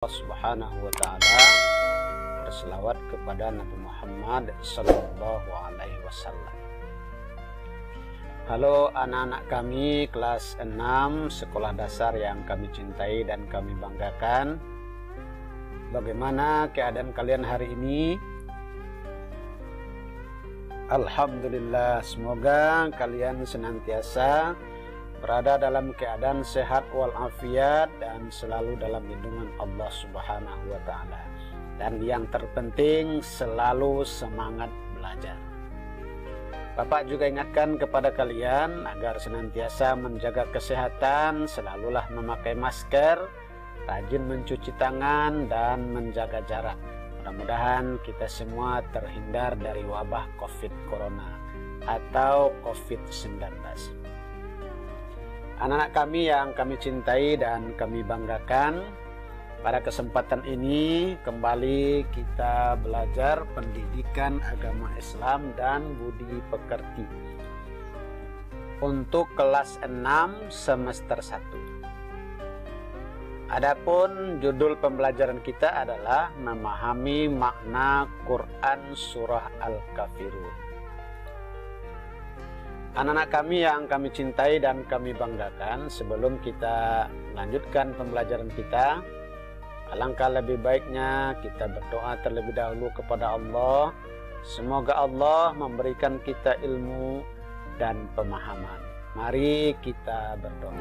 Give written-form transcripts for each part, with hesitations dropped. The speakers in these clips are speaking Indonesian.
Allah Subhanahu wa Ta'ala, berselawat kepada Nabi Muhammad Sallallahu Alaihi Wasallam. Halo anak-anak kami kelas 6 sekolah dasar yang kami cintai dan kami banggakan. Bagaimana keadaan kalian hari ini? Alhamdulillah, semoga kalian senantiasa berada dalam keadaan sehat walafiat dan selalu dalam lindungan Allah Subhanahu wa Ta'ala. Dan yang terpenting selalu semangat belajar. Bapak juga ingatkan kepada kalian agar senantiasa menjaga kesehatan, selalulah memakai masker, rajin mencuci tangan dan menjaga jarak. Mudah-mudahan kita semua terhindar dari wabah COVID Corona atau COVID-19. Anak-anak kami yang kami cintai dan kami banggakan, pada kesempatan ini kembali kita belajar pendidikan agama Islam dan budi pekerti untuk kelas 6 semester 1. Adapun judul pembelajaran kita adalah memahami makna Quran surah Al-Kafirun. Anak-anak kami yang kami cintai dan kami banggakan, sebelum kita melanjutkan pembelajaran kita, alangkah lebih baiknya kita berdoa terlebih dahulu kepada Allah. Semoga Allah memberikan kita ilmu dan pemahaman. Mari kita berdoa.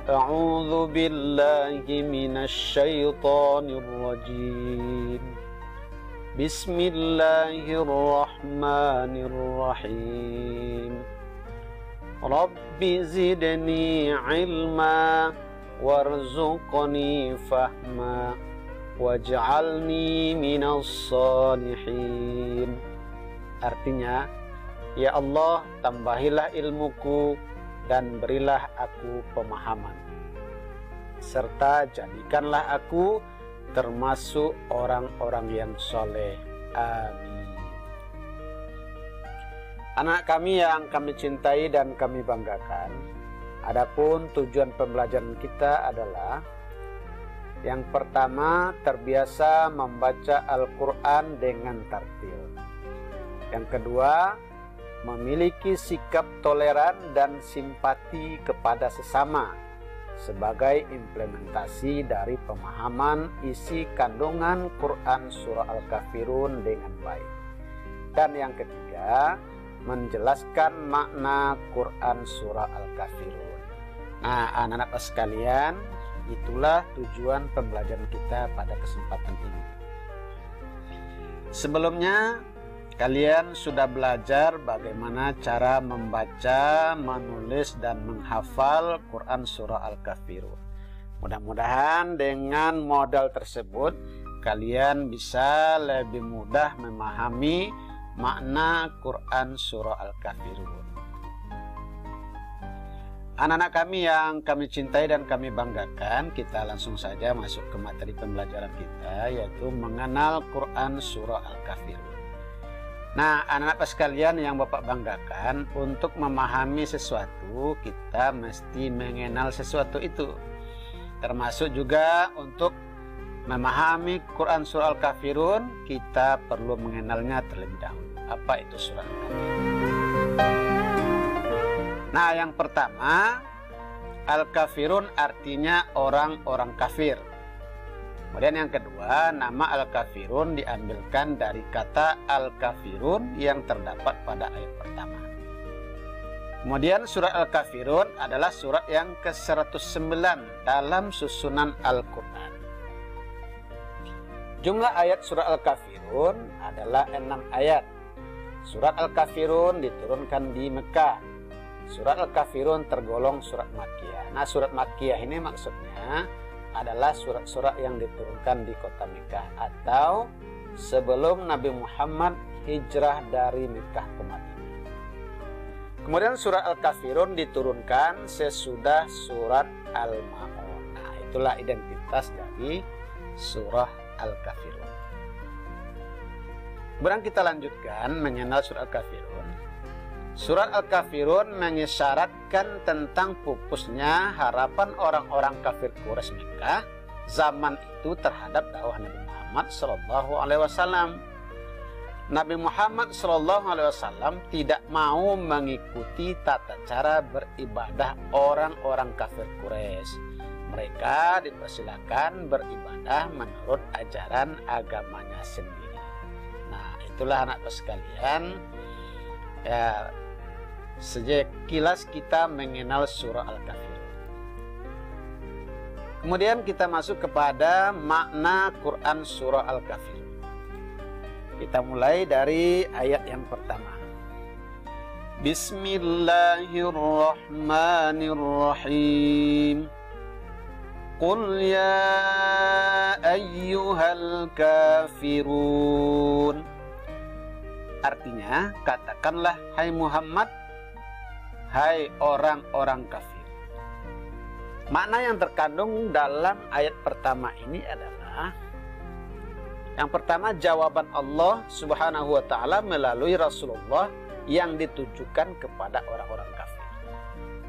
A'udzu billahi minasy syaithanir rajim. Bismillahirrahmanirrahim. Rabbi zidni ilma warzuqni fahma waj'alni minas salihin. Artinya, ya Allah, tambahilah ilmuku dan berilah aku pemahaman, serta jadikanlah aku termasuk orang-orang yang soleh. Amin. Anak kami yang kami cintai dan kami banggakan, adapun tujuan pembelajaran kita adalah yang pertama, terbiasa membaca Al-Quran dengan tartil. Yang kedua, memiliki sikap toleran dan simpati kepada sesama sebagai implementasi dari pemahaman isi kandungan Quran surah Al-Kafirun dengan baik. Dan yang ketiga, menjelaskan makna Quran surah Al-Kafirun. Nah, anak-anak sekalian, itulah tujuan pembelajaran kita pada kesempatan ini. Sebelumnya, kalian sudah belajar bagaimana cara membaca, menulis, dan menghafal Quran surah Al-Kafirun. Mudah-mudahan dengan modal tersebut, kalian bisa lebih mudah memahami makna Quran surah Al-Kafirun. Anak-anak kami yang kami cintai dan kami banggakan, kita langsung saja masuk ke materi pembelajaran kita, yaitu mengenal Quran surah Al-Kafirun. Nah, anak-anak sekalian yang Bapak banggakan, untuk memahami sesuatu kita mesti mengenal sesuatu itu. Termasuk juga untuk memahami Quran surah Al-Kafirun, kita perlu mengenalnya terlebih dahulu. Apa itu surah Al-Kafirun? Nah, yang pertama, Al-Kafirun artinya orang-orang kafir. Kemudian yang kedua, nama Al-Kafirun diambilkan dari kata Al-Kafirun yang terdapat pada ayat pertama. Kemudian surat Al-Kafirun adalah surat yang ke-109 dalam susunan Al-Quran. Jumlah ayat surat Al-Kafirun adalah 6 ayat. Surat Al-Kafirun diturunkan di Mekah. Surat Al-Kafirun tergolong surat Makkiyah. Nah, surat Makkiyah ini maksudnya adalah surat-surat yang diturunkan di kota Mekah atau sebelum Nabi Muhammad hijrah dari Mekah ke Madinah. Kemudian surat Al-Kafirun diturunkan sesudah surat Al-Ma'un. Nah, itulah identitas dari surah Al-Kafirun. Kemudian kita lanjutkan mengenal surat Al-Kafirun. Surat Al-Kafirun mengisyaratkan tentang pupusnya harapan orang-orang kafir Quraisy Mekah zaman itu terhadap dakwah Nabi Muhammad SAW. Nabi Muhammad SAW tidak mau mengikuti tata cara beribadah orang-orang kafir Quraisy. Mereka dipersilakan beribadah menurut ajaran agamanya sendiri. Nah, itulah anak sekalian, ya, sekilas kita mengenal surah Al-Kafirun. Kemudian kita masuk kepada makna Quran surah Al-Kafirun. Kita mulai dari ayat yang pertama. Bismillahirrahmanirrahim. Qul ya ayyuhal kafirun. Artinya, katakanlah hai Muhammad, hai orang-orang kafir. Makna yang terkandung dalam ayat pertama ini adalah, yang pertama, jawaban Allah Subhanahu wa ta'ala melalui Rasulullah yang ditujukan kepada orang-orang kafir.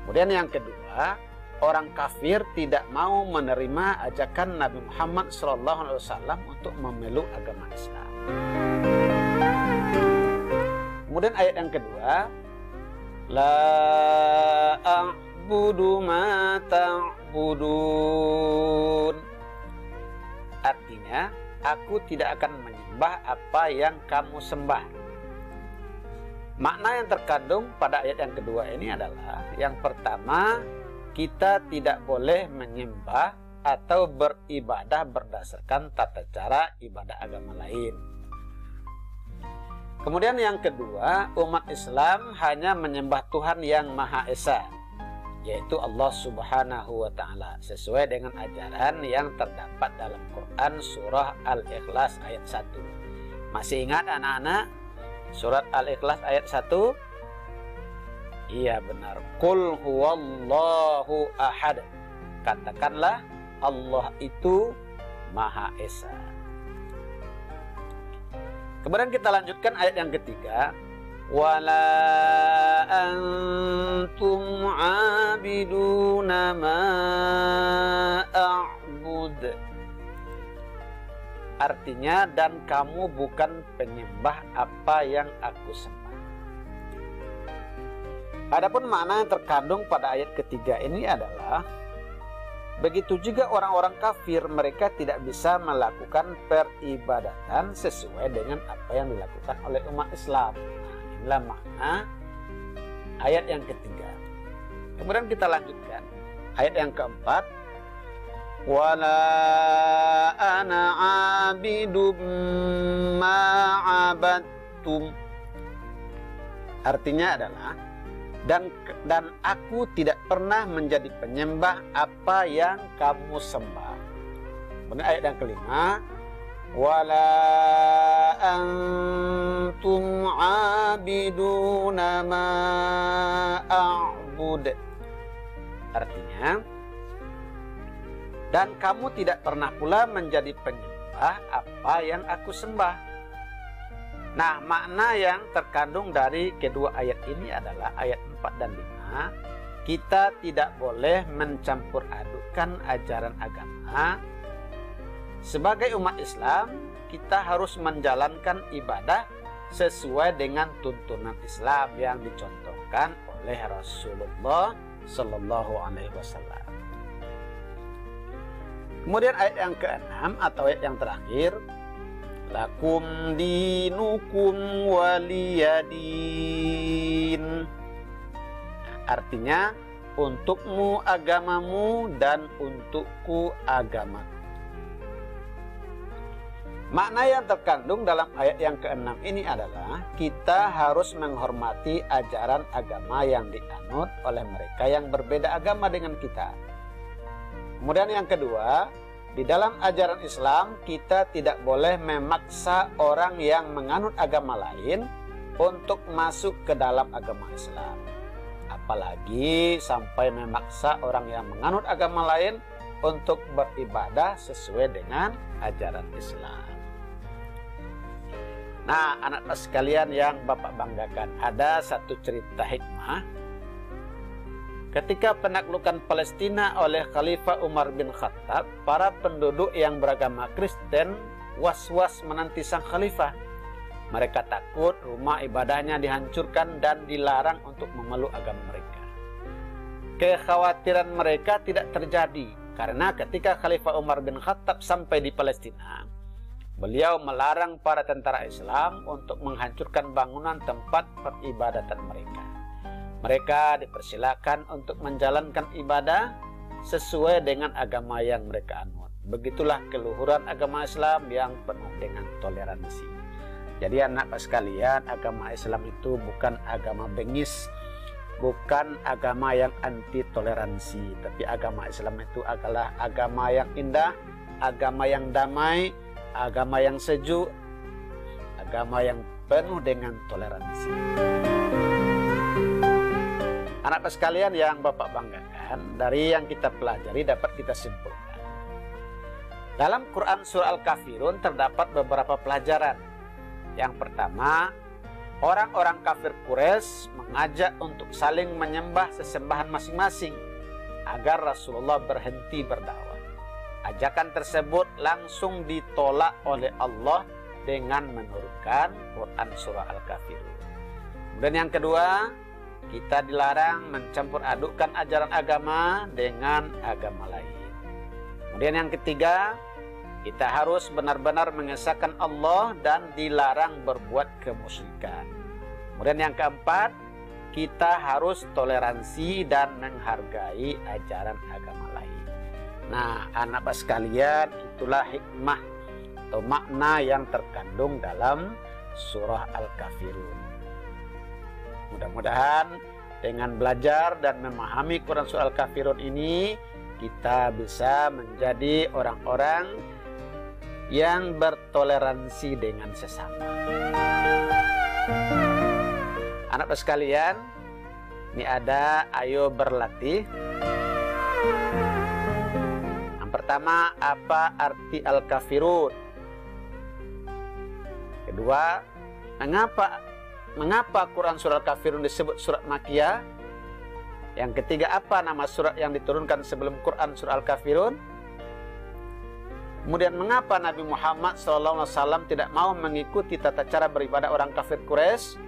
Kemudian yang kedua, orang kafir tidak mau menerima ajakan Nabi Muhammad SAW untuk memeluk agama Islam. Kemudian ayat yang kedua, la a'budu ma ta'budun. Artinya, aku tidak akan menyembah apa yang kamu sembah. Makna yang terkandung pada ayat yang kedua ini adalah, yang pertama, kita tidak boleh menyembah atau beribadah berdasarkan tata cara ibadah agama lain. Kemudian yang kedua, umat Islam hanya menyembah Tuhan yang Maha Esa, yaitu Allah Subhanahu wa ta'ala, sesuai dengan ajaran yang terdapat dalam Quran surah Al-Ikhlas ayat 1. Masih ingat anak-anak surat Al-Ikhlas ayat 1? Iya benar. Qul huwallahu ahad. Katakanlah Allah itu Maha Esa. Kemudian kita lanjutkan ayat yang ketiga. Wala antum abiduna ma a'bud. Artinya, dan kamu bukan penyembah apa yang aku sembah. Adapun makna yang terkandung pada ayat ketiga ini adalah, begitu juga orang-orang kafir, mereka tidak bisa melakukan peribadatan sesuai dengan apa yang dilakukan oleh umat Islam. Nah, inilah makna ayat yang ketiga. Kemudian kita lanjutkan ayat yang keempat. Wala ana abidum ma'abattum. Artinya adalah, dan aku tidak pernah menjadi penyembah apa yang kamu sembah. Kemudian ayat yang kelima, wala antum abiduna ma a'bud. Artinya, dan kamu tidak pernah pula menjadi penyembah apa yang aku sembah. Nah, makna yang terkandung dari kedua ayat ini adalah ayat 4 dan 5. Kita tidak boleh mencampur adukkan ajaran agama. Sebagai umat Islam, kita harus menjalankan ibadah sesuai dengan tuntunan Islam yang dicontohkan oleh Rasulullah Sallallahu Alaihi Wasallam. Kemudian ayat yang ke-6 atau ayat yang terakhir, lakum dinukum waliyadin. Artinya, untukmu agamamu dan untukku agamaku. Makna yang terkandung dalam ayat yang ke-6 ini adalah, kita harus menghormati ajaran agama yang dianut oleh mereka yang berbeda agama dengan kita. Kemudian yang kedua, di dalam ajaran Islam kita tidak boleh memaksa orang yang menganut agama lain untuk masuk ke dalam agama Islam. Apalagi sampai memaksa orang yang menganut agama lain untuk beribadah sesuai dengan ajaran Islam. Nah, anak sekalian yang Bapak banggakan, ada satu cerita hikmah. Ketika penaklukan Palestina oleh Khalifah Umar bin Khattab, para penduduk yang beragama Kristen was-was menanti sang khalifah. Mereka takut rumah ibadahnya dihancurkan dan dilarang untuk memeluk agama mereka. Kekhawatiran mereka tidak terjadi karena ketika Khalifah Umar bin Khattab sampai di Palestina, beliau melarang para tentara Islam untuk menghancurkan bangunan tempat peribadatan mereka. Mereka dipersilakan untuk menjalankan ibadah sesuai dengan agama yang mereka anut. Begitulah keluhuran agama Islam yang penuh dengan toleransi. Jadi anak sekalian, agama Islam itu bukan agama bengis, bukan agama yang anti toleransi, tapi agama Islam itu adalah agama yang indah, agama yang damai, agama yang sejuk, agama yang penuh dengan toleransi. Anak sekalian yang Bapak banggakan, dari yang kita pelajari dapat kita simpulkan. Dalam Quran Surah Al-Kafirun terdapat beberapa pelajaran. Yang pertama, orang-orang kafir Quraisy mengajak untuk saling menyembah sesembahan masing-masing agar Rasulullah berhenti berdakwah. Ajakan tersebut langsung ditolak oleh Allah dengan menurunkan Quran Surah Al-Kafirun. Dan yang kedua, kita dilarang mencampur adukkan ajaran agama dengan agama lain. Kemudian yang ketiga, kita harus benar-benar mengesahkan Allah dan dilarang berbuat kemusyrikan. Kemudian yang keempat, kita harus toleransi dan menghargai ajaran agama lain. Nah, anak sekalian, itulah hikmah atau makna yang terkandung dalam surah Al-Kafirun. Mudah-mudahan dengan belajar dan memahami Quran Surah Al-Kafirun ini, kita bisa menjadi orang-orang yang bertoleransi dengan sesama. Anak sekalian, ini ada ayo berlatih. Yang pertama, apa arti Al-Kafirun? Kedua, mengapa Quran Surah Al-Kafirun disebut surat Makkiyah? Yang ketiga, apa nama surat yang diturunkan sebelum Quran Surah Al-Kafirun? Kemudian mengapa Nabi Muhammad SAW tidak mau mengikuti tata cara beribadah orang kafir Quraisy?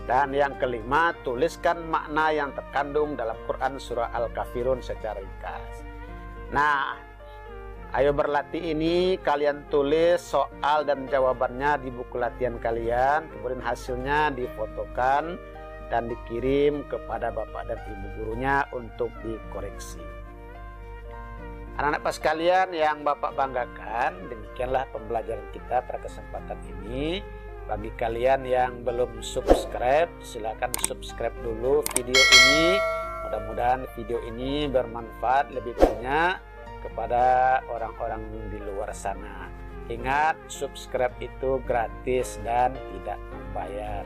Dan yang kelima, tuliskan makna yang terkandung dalam Quran Surah Al-Kafirun secara ringkas. Nah, ayo berlatih ini kalian tulis soal dan jawabannya di buku latihan kalian. Kemudian hasilnya difotokan dan dikirim kepada bapak dan ibu gurunya untuk dikoreksi. Anak-anak sekalian yang Bapak banggakan, demikianlah pembelajaran kita pada kesempatan ini. Bagi kalian yang belum subscribe, silakan subscribe dulu video ini. Mudah-mudahan video ini bermanfaat lebih banyak kepada orang-orang di luar sana. Ingat, subscribe itu gratis dan tidak membayar.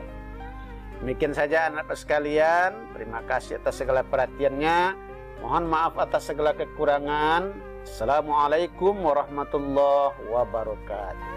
Demikian saja anak-anak sekalian. Terima kasih atas segala perhatiannya. Mohon maaf atas segala kekurangan. Assalamualaikum warahmatullahi wabarakatuh.